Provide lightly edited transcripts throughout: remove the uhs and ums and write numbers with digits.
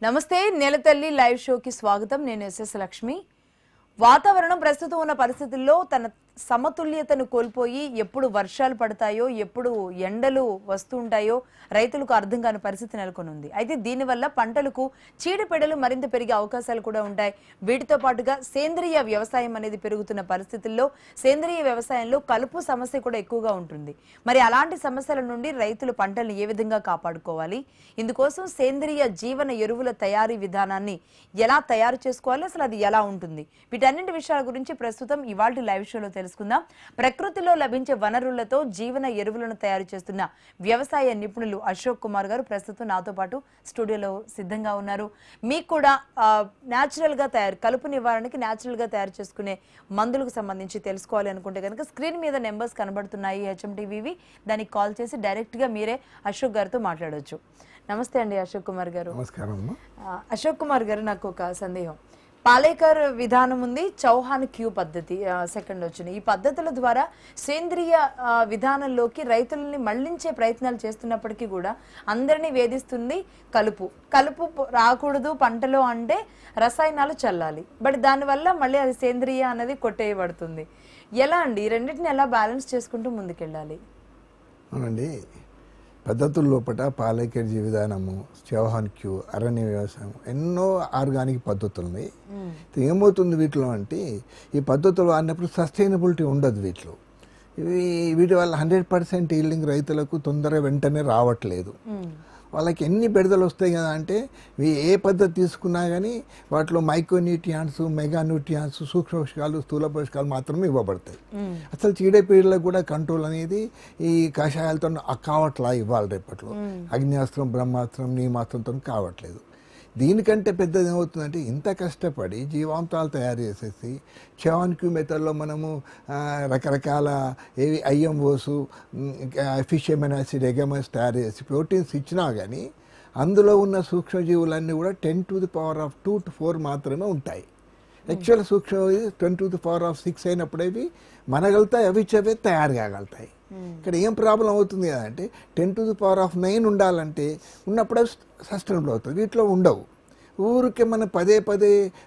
నమస్తే నేలతల్లి లైవ్ షోకి స్వాగతం. నేను ఎస్ఎస్ లక్ష్మి. వాతావరణం ప్రస్తుతం ఉన్న పరిస్థితుల్లో తన సమతుల్యతను కోల్పోయి ఎప్పుడు వర్షాలు పడతాయో ఎప్పుడు ఎండలు వస్తూ ఉంటాయో రైతులకు అర్థం కాని పరిస్థితి నెలకొని ఉంది. అయితే దీనివల్ల పంటలకు చీడపీడలు మరింత పెరిగే అవకాశాలు కూడా ఉంటాయి. వీటితో పాటుగా సేంద్రియ వ్యవసాయం అనేది పెరుగుతున్న పరిస్థితుల్లో సేంద్రియ వ్యవసాయంలో కలుపు సమస్య కూడా ఎక్కువగా ఉంటుంది. మరి అలాంటి సమస్యల నుండి రైతులు పంటలను ఏ విధంగా కాపాడుకోవాలి, ఇందుకోసం సేంద్రియ జీవన ఎరువుల తయారీ విధానాన్ని ఎలా తయారు చేసుకోవాలి, అసలు అది ఎలా ఉంటుంది, వీటన్నింటి విషయాల గురించి ప్రస్తుతం ఇవాల్టి లైవ్ షోలో తెలుసుకుందాం. ప్రకృతిలో లభించే వనరులతో జీవన ఎరువులను తయారు చేస్తున్న వ్యవసాయ నిపుణులు అశోక్ కుమార్ గారు ప్రస్తుతం నాతో పాటు స్టూడియోలో సిద్ధంగా ఉన్నారు. మీకు కూడా న్యాచురల్ గా కలుపు నివారణకి న్యాచురల్ గా తయారు చేసుకునే మందులకు సంబంధించి తెలుసుకోవాలి అనుకుంటే కనుక స్క్రీన్ మీద నెంబర్స్ కనబడుతున్నాయి HMTVవి. దానికి కాల్ చేసి డైరెక్ట్ గా మీరే అశోక్ గారితో మాట్లాడవచ్చు. నమస్తే అండి అశోక్ కుమార్ గారు. నమస్కారం. అశోక్ కుమార్ గారు, నాకు ఒక సందేహం. పాలేకర్ విధానం ఉంది, చౌహాన్ క్యూ పద్ధతి సెకండ్ వచ్చింది. ఈ పద్ధతుల ద్వారా సేంద్రియ విధానంలోకి రైతులని మళ్లించే ప్రయత్నాలు చేస్తున్నప్పటికీ కూడా అందరినీ వేధిస్తుంది కలుపు. కలుపు రాకూడదు పంటలో అంటే రసాయనాలు చల్లాలి, బట్ దానివల్ల మళ్ళీ అది సేంద్రియ అనేది కొట్టేయబడుతుంది. ఎలా అండి ఈ రెండింటిని ఎలా బ్యాలెన్స్ చేసుకుంటూ ముందుకెళ్ళాలి? అవునండి, పద్ధతుల లోపల పాలేకర్ విధానము, చౌహాన్ క్యూ, అరణ్య వ్యవసాయం, ఎన్నో ఆర్గానిక్ పద్ధతులు ఉన్నాయి. ఏమవుతుంది వీటిలో అంటే ఈ పద్ధతులు అన్నప్పుడు సస్టైనబిలిటీ ఉండదు వీటిలో. వీటి వల్ల 100% ఈల్డింగ్ రైతులకు తొందరగా వెంటనే రావట్లేదు. వాళ్ళకి ఎన్ని బెడదలు వస్తాయి కదా అంటే ఏ పద్ధతి తీసుకున్నా కానీ వాటిలో మైక్రోన్యూట్రియంట్స్, మెగా న్యూట్రియంట్స్, సూక్ష్మ పోషకాలు, స్థూల పోషకాలు మాత్రమే ఇవ్వబడతాయి. అసలు చీడపీడలకు కూడా కంట్రోల్ అనేది ఈ కషాయాలతో కావట్లా ఇవ్వాలి. రేపట్లో అగ్నియాస్త్రం, బ్రహ్మాస్త్రం, నీమాస్త్రంతో కావట్లేదు. దీనికంటే పెద్దది ఏమవుతుందంటే ఇంత కష్టపడి జీవాంతాలు తయారు చేసేసి చౌహాన్ క్యూ మెథడ్లో మనము రకరకాల ఏవి ఐఎంఓస్, ఫిష్ ఎమినో యాసిడ్, ఎగమస్ తయారు చేసి ప్రోటీన్స్ ఇచ్చినా కానీ అందులో ఉన్న సూక్ష్మజీవులన్నీ కూడా 10⁻² to 4 మాత్రమే ఉంటాయి. యాక్చువల్ సూక్ష్మజీవి 10⁻6 అయినప్పుడేవి మనగలుగుతాయి, అవి చవే తయారు కాగలుగుతాయి. ఇక్కడ ఏం ప్రాబ్లం అవుతుంది అంటే 10⁻9 ఉండాలంటే ఉన్నప్పుడే సస్టైనబుల్ అవుతుంది. వీటిలో ఉండవు. ఊరికే మనం పదే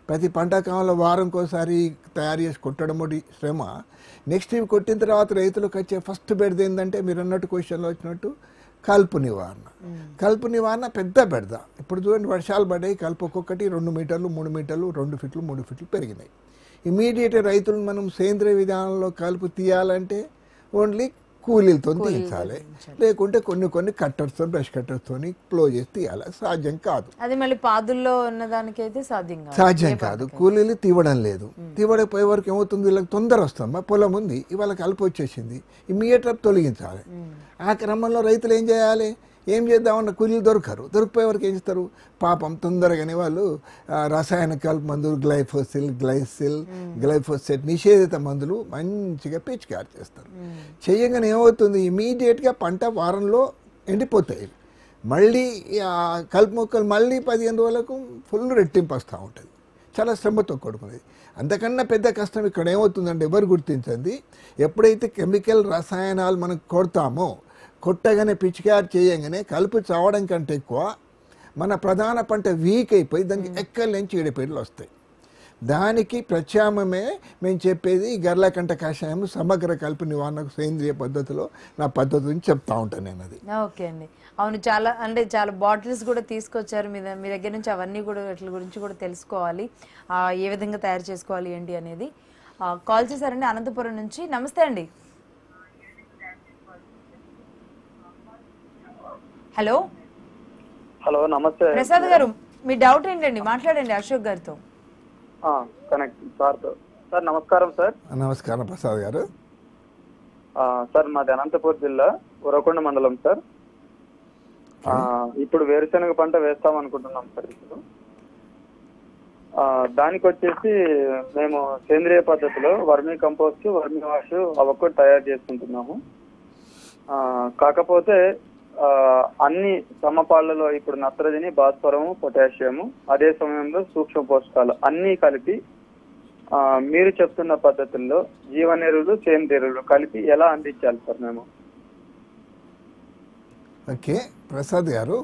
ప్రతి పంట కాలంలో వారంకోసారి తయారు చేసి కొట్టడం శ్రమ. నెక్స్ట్ ఇవి కొట్టిన తర్వాత రైతులకు వచ్చే ఫస్ట్ బెడద ఏంటంటే మీరు అన్నట్టు క్వశ్చన్లో వచ్చినట్టు కలుపు నివారణ. కలుపు నివారణ పెద్ద బెడద. ఇప్పుడు చూడండి, వర్షాలు పడ్డాయి, కలుపు ఒక్కొక్కటి 2 మీటర్లు, 3 మీటర్లు, 2 ఫీట్లు, 3 ఫీట్లు పెరిగినాయి. ఇమీడియట్ రైతులు మనం సేంద్రియ విధానంలో కలుపు తీయాలంటే ఓన్లీ కూలీలతో తీయించాలి, లేకుంటే కొన్ని కట్టర్స్తో, బ్రష్ కట్టర్స్తో ఫ్లో చేసి తీయాలి. సాధ్యం కాదు. అది మళ్ళీ పాదుల్లో ఉన్నదానికైతే సాధ్యం కాదు. కూలీలు తీవడం లేదు. తీవడపోయే వరకు ఏమవుతుంది, వీళ్ళకి తొందర వస్తాం. పొలం ఉంది, ఇవాళ కలుపు వచ్చేసింది, ఇమ్మీడియట్గా తొలగించాలి. ఆ క్రమంలో రైతులు ఏం చేయాలి? ఏం చేద్దామన్న కూలీలు దొరికిపోయే వరకు ఏం చేస్తారు? పాపం తొందరగానే వాళ్ళు రసాయన కలుపు మందులు, గ్లైఫోసెట్ నిషేధిత మందులు మంచిగా పిచికారి చేస్తారు. చేయగానే ఏమవుతుంది, ఇమీడియట్గా పంట వారంలో ఎండిపోతాయి. మళ్ళీ కలుపు మొక్కలు మళ్ళీ 15 రోజులకు ఫుల్ రెట్టింపు వస్తూ ఉంటుంది. చాలా శ్రమతో కూడుకునేది. అంతకన్నా పెద్ద కష్టం ఇక్కడ ఏమవుతుందంటే ఎవరు గుర్తించండి, ఎప్పుడైతే కెమికల్ రసాయనాలు మనం కొడతామో, కొట్టగానే పిచికారి చేయగానే కలుపు చావడం కంటే ఎక్కువ మన ప్రధాన పంట వీక్ అయిపోయి దానికి ఎక్కలేని చీడపీడలు వస్తాయి. దానికి ప్రత్యామ్నాయమే మేము చెప్పేది గర్లకంట కషాయం, సమగ్ర కలుపు నివారణకు సేంద్రియ పద్ధతిలో నా పద్ధతిని చెప్తా ఉంటాను నేను. అది ఓకే అండి. అవును, చాలా బాటిల్స్ కూడా తీసుకొచ్చారు మీ దగ్గర నుంచి. అవన్నీ కూడా వాటి గురించి కూడా తెలుసుకోవాలి, ఏ విధంగా తయారు చేసుకోవాలి ఏంటి అనేది. కాల్ చేశారండి అనంతపురం నుంచి. నమస్తే అండి. హలో హలో, నమస్తే ప్రసాద్ గారు, మీ డౌట్ ఏంటండి? మాట్లాడండి అశోక్ గారితో. Connect sir. నమస్కారం సార్. నమస్కారం ప్రసాద్ గారు. సార్ మాది అనంతపూర్ జిల్లా ఉరవకొండ మండలం సార్. ఇప్పుడు వేరుశనగ పంట వేస్తాం అనుకుంటున్నాం సార్. ఇప్పుడు దానికి వచ్చేసి మేము సేంద్రియ పద్ధతిలో వర్మీ కంపోస్ట్, వర్మీ వాష్ అవొక్కటి తయారు చేసుకుంటున్నాము. కాకపోతే అన్ని సమపాళ్లలో ఇప్పుడు నత్రజని, భాస్వరము, పొటాషియము, అదే సమయంలో సూక్ష్మ పోషకాలు అన్ని కలిపి మీరు చెప్తున్న పద్ధతుల్లో జీవనెరువులు, సేంద్రియ ఎరువులు కలిపి ఎలా అందించాలి సార్ మేము? ఓకే ప్రసాద్ గారు,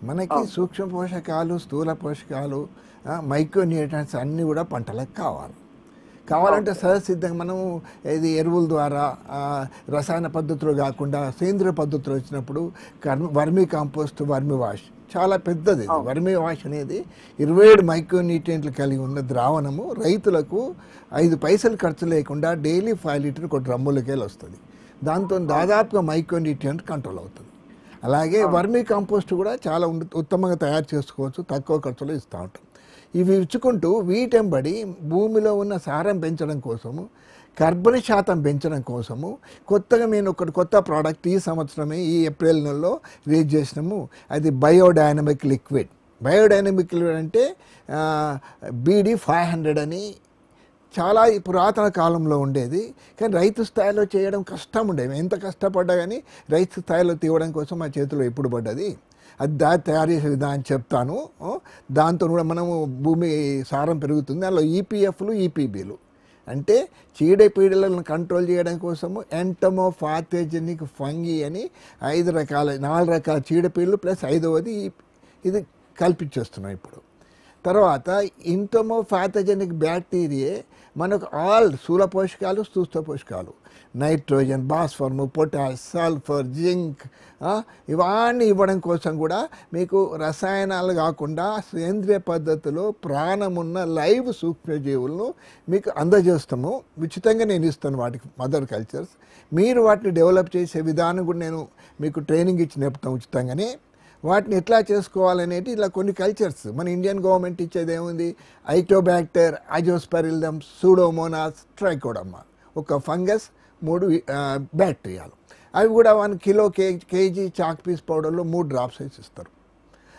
మనకి సూక్ష్మ పోషకాలు, స్థూల పోషకాలు, మైక్రో న్యూట్రియంట్స్ అన్నీ కూడా పంటలకు కావాలంటే సహజసిద్ధంగా మనం ఇది ఎరువుల ద్వారా రసాయన పద్ధతులు కాకుండా సేంద్రియ పద్ధతులు వచ్చినప్పుడు వర్మీ కాంపోస్ట్, వర్మీ వాష్ చాలా పెద్దది. వర్మీ వాష్ అనేది 27 మైక్రో న్యూట్రియంట్లు కలిగి ఉన్న ద్రావణము రైతులకు 5 పైసలు ఖర్చు లేకుండా డైలీ 5 లీటర్ ఒక డ్రమ్ములకెళ్ళి వస్తుంది. దాంతో దాదాపుగా మైక్రో న్యూట్రియంట్ కంట్రోల్ అవుతుంది. అలాగే వర్మీ కాంపోస్ట్ కూడా చాలా ఉత్తమంగా తయారు చేసుకోవచ్చు, తక్కువ ఖర్చులో ఇస్తూ ఉంటాం. ఇవి ఇచ్చుకుంటూ వీటెంబడి భూమిలో ఉన్న సారం పెంచడం కోసము, కర్బన శాతం పెంచడం కోసము కొత్తగా మేము ఒకటి కొత్త ప్రోడక్ట్ ఈ సంవత్సరమే ఈ ఏప్రిల్ నెలలో రిలీజ్ చేసినాము. అది బయోడైనమిక్ లిక్విడ్. బయోడైనమిక్ లిక్విడ్ అంటే BD 500 అని చాలా పురాతన కాలంలో ఉండేది. కానీ రైతు స్థాయిలో చేయడం కష్టం ఉండేది. ఎంత కష్టపడ్డా కానీ రైతు స్థాయిలో తీయడం కోసం మా చేతిలో ఎప్పుడు పడ్డది. అది తయారు చేసే విధానం చెప్తాను. దాంతో కూడా మనము భూమి సారం పెరుగుతుంది. అందులో EPFలు, EPBలు అంటే చీడపీడలను కంట్రోల్ చేయడం కోసము ఎంటమోపాథోజెనిక్ ఫంగి అని 4 రకాల చీడపీడలు ప్లస్ 5వది ఇది కల్పించేస్తున్నాం ఇప్పుడు. తర్వాత ఎంటమోపాథోజెనిక్ బ్యాక్టీరియా మనకు స్థూల పోషకాలు, సూక్ష్మ పోషకాలు, నైట్రోజన్, భాస్వరము, పొటాష్, సల్ఫర్, జింక్ ఇవన్నీ ఇవ్వడం కోసం కూడా మీకు రసాయనాలు కాకుండా సేంద్రియ పద్ధతిలో ప్రాణమున్న లైవ్ సూక్ష్మజీవులను మీకు అందజేస్తాము. ఉచితంగా నేను ఇస్తాను వాటికి మదర్ కల్చర్స్. మీరు వాటిని డెవలప్ చేసే విధానం కూడా నేను మీకు ట్రైనింగ్ ఇచ్చి నేర్పుతాను ఉచితంగానే. వాటిని ఎట్లా చేసుకోవాలనేది ఇలా కొన్ని కల్చర్స్ మన ఇండియన్ గవర్నమెంట్ ఇచ్చేది ఏముంది, ఐటోబ్యాక్టర్, అజోస్పెరిల్లం, సూడోమోనాస్, ట్రైకోడర్మా, ఒక ఫంగస్, 3 బ్యాక్టీరియాలు. అవి కూడా 1 కిలో కేజీ చాక్ పీస్ పౌడర్లో 3 డ్రాప్స్ వేసి ఇస్తారు.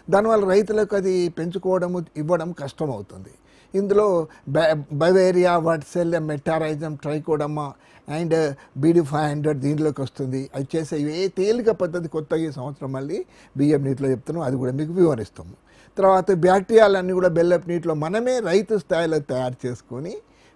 దానివల్ల రైతులకు అది పెంచుకోవడము ఇవ్వడం కష్టమవుతుంది. ఇందులో Beauveria, Verticillium, Metarhizium, Trichoderma and BD 500 దీంట్లోకి వస్తుంది. అది చేసే ఏ తేలిక పద్ధతి కొత్తగా ఈ సంవత్సరం మళ్ళీ బియ్యం నీటిలో చెప్తున్నాం, అది కూడా మీకు వివరిస్తాము. తర్వాత బ్యాక్టీరియాలన్నీ కూడా బెల్లపు నీటిలో మనమే రైతు స్థాయిలో తయారు చేసుకొని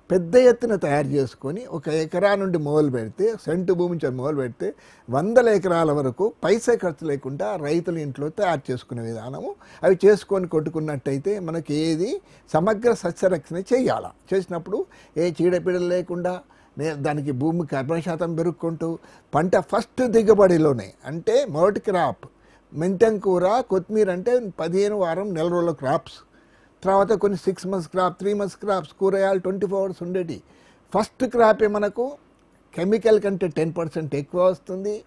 పెద్ద ఎత్తున తయారు చేసుకొని 1 ఎకరా నుండి మొదలు పెడితే, సెంటు భూమి నుంచి మొదలు పెడితే 100 ఎకరాల వరకు పైసా ఖర్చు లేకుండా రైతుల ఇంట్లో తయారు చేసుకునే విధానము. అవి చేసుకొని కొట్టుకున్నట్టయితే మనకి ఏది సమగ్ర సస్యరక్షణ చేయాలా. చేసినప్పుడు ఏ చీడపీడలు లేకుండా దానికి భూమి కర్బన శాతం పెరుగుకుంటూ పంట ఫస్ట్ దిగుబడిలోనే అంటే మొదటి క్రాప్ మెంతం కూర, కొత్తిమీర అంటే 15 వారం, నెల రోజుల క్రాప్స్. తర్వాత కొన్ని 6 months క్రాప్, 3 months క్రాప్స్, కూరగాయలు 24 hours ఉండేటి. ఫస్ట్ క్రాపే మనకు కెమికల్ కంటే 10% ఎక్కువ వస్తుంది.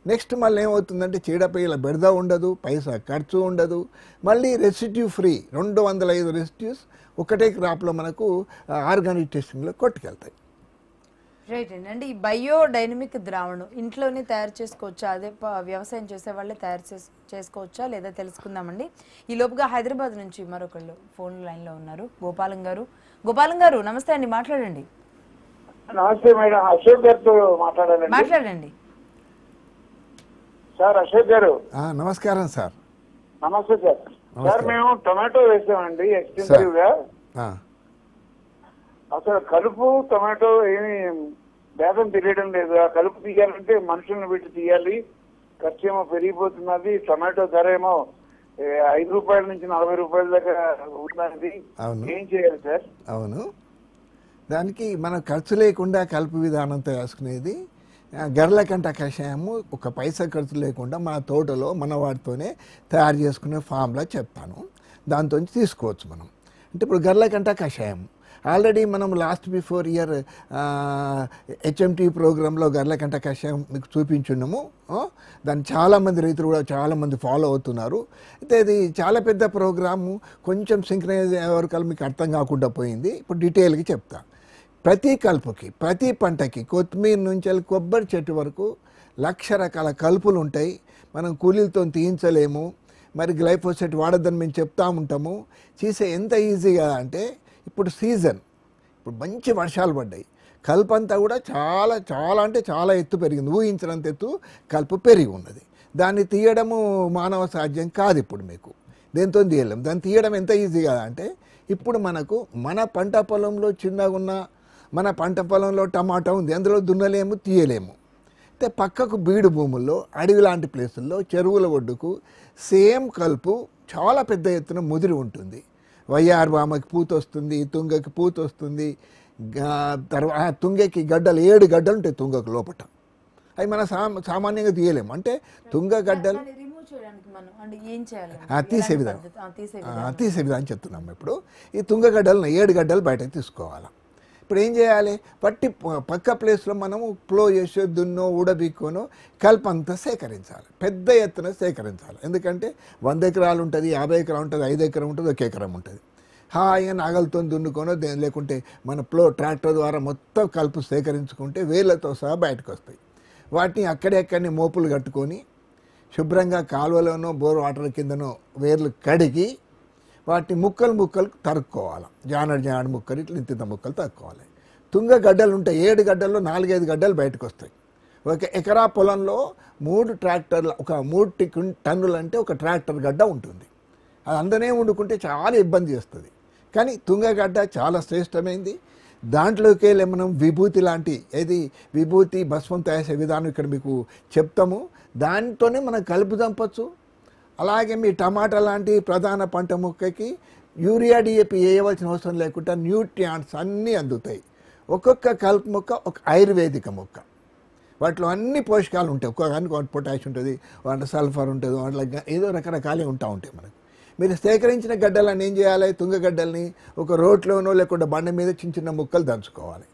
నెక్స్ట్ మళ్ళీ ఏమవుతుందంటే చీడపీడల బెడద ఉండదు, పైసా ఖర్చు ఉండదు, మళ్ళీ రెసిడ్యూ ఫ్రీ. 205 రెసిడ్యూస్ ఒకటే క్రాప్లో మనకు ఆర్గానిక్ టెస్టింగ్లో కొట్టుకెళ్తాయి. రైట్ అండి. అంటే ఈ బయో డైనమిక్ ద్రావణం ఇంట్లోనే తయారు చేసుకోవచ్చా? అదే వ్యవసాయం చేసే వాళ్ళే తయారు చేసుకోవచ్చా లేదా తెలుసుకుందామండి. ఈ లోపుగా హైదరాబాద్ నుంచి మరొకళ్ళు ఫోన్ లైన్లో ఉన్నారు, గోపాలం గారు. గోపాలం గారు నమస్తే అండి, మాట్లాడండి. నమస్తే మేడం, అశోక్ గారితో మాట్లాడండి. సార్ అశోక్ గారు నమస్కారం సార్. నమస్తే సార్. సార్ మేము టొమాటో వేసామండి ఎక్స్టెన్సివ్ గా. అసలు కలుపు టొమాటో ఏమి భేదం తెలియడం లేదు. ఆ కలుపు తీయాలంటే మనుషులను పెట్టి తీయాలి, ఖర్చు ఏమో పెరిగిపోతున్నది. టొమాటో ధర ఏమో 5 రూపాయల నుంచి 40 రూపాయల దాకా ఉన్నది. ఏం చేయాలి సార్? అవును, దానికి మనం ఖర్చు లేకుండా కలుపు విధానంతో వేసుకునేది గర్లకంట కషాయము. 1 పైసా ఖర్చు లేకుండా మన తోటలో మన వాటితోనే తయారు చేసుకునే ఫామ్లా చెప్తాను. దాంతో తీసుకోవచ్చు మనం. అంటే ఇప్పుడు గర్లకంట కషాయం ఆల్రెడీ మనం బిఫోర్ ఇయర్ HMT ప్రోగ్రాంలో గర్లకంట కషాయం మీకు చూపించున్నాము. దాన్ని చాలామంది రైతులు కూడా చాలామంది ఫాలో అవుతున్నారు. అయితే ఇది చాలా పెద్ద ప్రోగ్రాము, కొంచెం సింక్రనైజ్ వరకు మీకు అర్థం కాకుండా పోయింది. ఇప్పుడు డీటెయిల్గా చెప్తా. ప్రతి కలుపుకి, ప్రతి పంటకి, కొత్తిమీర నుంచి కొబ్బరి చెట్టు వరకు 1,00,000 రకాల కలుపులు ఉంటాయి. మనం కూలీలతో తీయించలేము. మరి గ్లైఫోసేట్ వాడద్దని మేము చెప్తా ఉంటాము. చేసే ఎంత ఈజీగా అంటే ఇప్పుడు సీజన్, ఇప్పుడు మంచి వర్షాలు పడ్డాయి, కలుపు అంతా కూడా చాలా చాలా అంటే చాలా ఎత్తు పెరిగింది. ఊహించినంత ఎత్తు కలుపు పెరిగి ఉన్నది. దాన్ని తీయడము మానవ సాధ్యం కాదు. ఇప్పుడు మీకు దేంతో తీయలేము. దాన్ని తీయడం ఎంత ఈజీగా అంటే ఇప్పుడు మనకు మన పంట పొలంలో చిన్నగా ఉన్న మన పంట పొలంలో టమాటా ఉంది, అందులో దున్నలేము, తీయలేము. అయితే పక్కకు బీడు భూముల్లో అడవి లాంటి ప్లేసుల్లో చెరువుల ఒడ్డుకు సేమ్ కలుపు చాలా పెద్ద ఎత్తున ముదిరి ఉంటుంది. వయ్యారు బామకి పూత వస్తుంది, తుంగకి పూత వస్తుంది, తర్వాత తుంగకి గడ్డలు 7 గడ్డలు ఉంటాయి తుంగకు లోపట. అవి మనం సామాన్యంగా తీయలేము. అంటే తుంగ గడ్డలు తీసే విధానం చెప్తున్నాం. ఇప్పుడు ఈ తుంగగడ్డలను 7 గడ్డలు బయటకు తీసుకోవాలి. ఇప్పుడు ఏం చేయాలి? పట్టి పక్క ప్లేస్లో మనము ఫ్లో చేసే దున్నో ఊడబిక్కోనో కల్పంతా సేకరించాలి, పెద్ద ఎత్తున సేకరించాలి. ఎందుకంటే 100 ఎకరాలు ఉంటుంది, 50 ఎకరాలు ఉంటుంది, 5 ఎకరం ఉంటుంది, 1 ఎకరం ఉంటుంది. హాయిగా నాగలతో దున్నుకోనో లేకుంటే మన ట్రాక్టర్ ద్వారా మొత్తం కలుపు సేకరించుకుంటే వేళ్ళతో సహా బయటకు వస్తాయి. వాటిని అక్కడెక్కడిని మోపులు కట్టుకొని శుభ్రంగా కాలువలోనో బోర్ వాటర్ కిందనో వేర్లు కడిగి వాటిని ముక్కలు తరుక్కోవాలి. జానడు ముక్కలు ఇట్లా ఇంత ముక్కలు తరుక్కోవాలి. తుంగ గడ్డలు ఉంటాయి, 7 గడ్డల్లో 4-5 గడ్డలు బయటకు వస్తాయి. 1 ఎకరా పొలంలో 3 ట్రాక్టర్ల 3 టన్నులు అంటే 1 ట్రాక్టర్ గడ్డ ఉంటుంది. అది అందనే వండుకుంటే చాలా ఇబ్బంది చేస్తుంది. కానీ తుంగగడ్డ చాలా శ్రేష్టమైంది. దాంట్లోకి వెళ్ళి మనం విభూతి లాంటి విభూతి భస్మం తయారు చేసే విధానం ఇక్కడ మీకు చెప్తాము. దాంతోనే మనం కలుపు చంపచ్చు. అలాగే మీ టమాటా లాంటి ప్రధాన పంట మొక్కకి యూరియా డిఏపి వేయవలసిన అవసరం లేకుండా న్యూట్రియంట్స్ అన్నీ అందుతాయి. ఒక్కొక్క కలుపు మొక్క ఒక ఆయుర్వేదిక మొక్క, వాటిలో అన్ని పోషకాలు ఉంటాయి. ఒక్కొక్క పొటాషియం ఉంటుంది, వాటి సల్ఫర్ ఉంటుంది, వాటిలో ఏదో రకరకాలే ఉంటాయి మనకు. మీరు సేకరించిన గడ్డలను ఏం చేయాలి? తుంగగడ్డల్ని ఒక రోట్లోనో లేకుండా బండ మీద చిన్న ముక్కలు దంచుకోవాలి.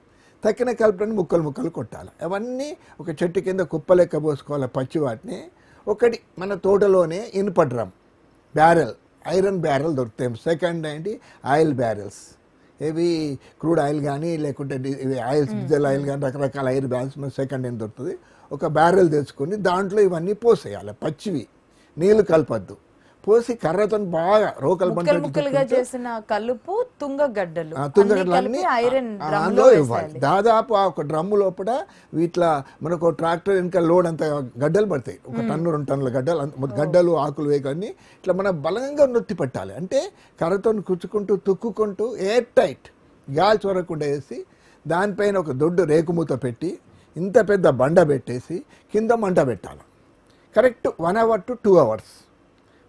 తక్కిన కలుపులను ముక్కలు కొట్టాలి. అవన్నీ ఒక చెట్టు కింద కుప్ప లెక్క పోసుకోవాలి. పచ్చి వాటిని ఒకటి మన తోటలోనే ఇనుప డ్రమ్ బ్యారెల్, ఐరన్ బ్యారెల్ దొరుకుతాయి. సెకండ్ ఏంటి ఆయిల్ బ్యారెల్స్, ఇవి క్రూడ్ ఆయిల్ కానీ లేకుంటే ఆయిల్స్ డీజిల్ ఆయిల్ కానీ రకరకాల ఆయిల్ బ్యారెల్స్ మన సెకండ్ హ్యాండ్ దొరుకుతుంది. ఒక బ్యారెల్ తెచ్చుకొని దాంట్లో ఇవన్నీ పోసేయాలి. పచ్చివి, నీళ్ళు కలపద్దు. పోసి కర్రతో బాగా రోకలు చేసిన కలుపు తుంగగడ్డలు అందులో ఇవ్వాలి. దాదాపు ఆ 1 డ్రమ్ము లోపల వీటిలో మనకు ట్రాక్టర్ వెనక లోడ్ అంత గడ్డలు పడతాయి. 1 టన్ను 2 టన్నుల గడ్డలు ఆకులు వేయగాన్ని ఇట్లా మనం బలంగా నొత్తి పెట్టాలి. అంటే కర్రతో కుచ్చుకుంటూ తుక్కుంటూ ఎయిర్ టైట్ గాలి చొరకుండా వేసి దానిపైన ఒక దొడ్డు రేకుమూత పెట్టి ఇంత పెద్ద బండ పెట్టేసి కింద మంట పెట్టాలి. Correct 1 hour to 2 hours.